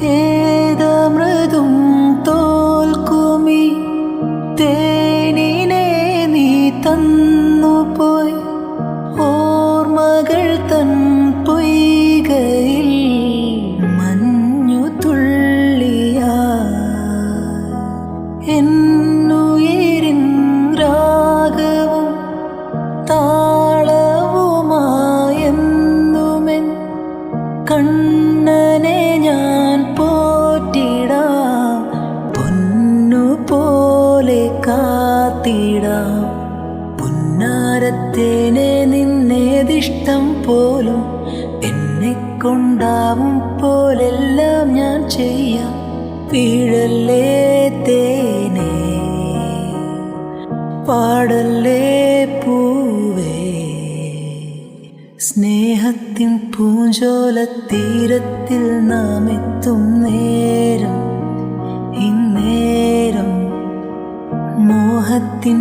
ഏതമൃതും തോൽക്കുമി തേനിനെ നീ തന്നുപോയി. ഓർമ്മകൾ തൻ പൊയ്കയിൽ മഞ്ഞു തുള്ളിയാ. എന്നുയിരിൻ രാഗവും താളവുമായെന്നുമെൻ കണ്ണനെ ഞാൻ പോറ്റിടാം. പൊന്നുപോലെ കാത്തിടാം. പുന്നാരത്തേനെ നിന്നേതിഷ്ടം പോലും എന്നെ കൊണ്ടാവും പോലെല്ലാം ഞാൻ ചെയ്യാം. വീഴല്ലേ തേനേ, പാടല്ലേ പൂവേ. സ്നേഹത്തിൻ പൂഞ്ചോലത്തീരത്തിൽ നാം എത്തും നേരം, ഇന്നേരം മോഹത്തിൻ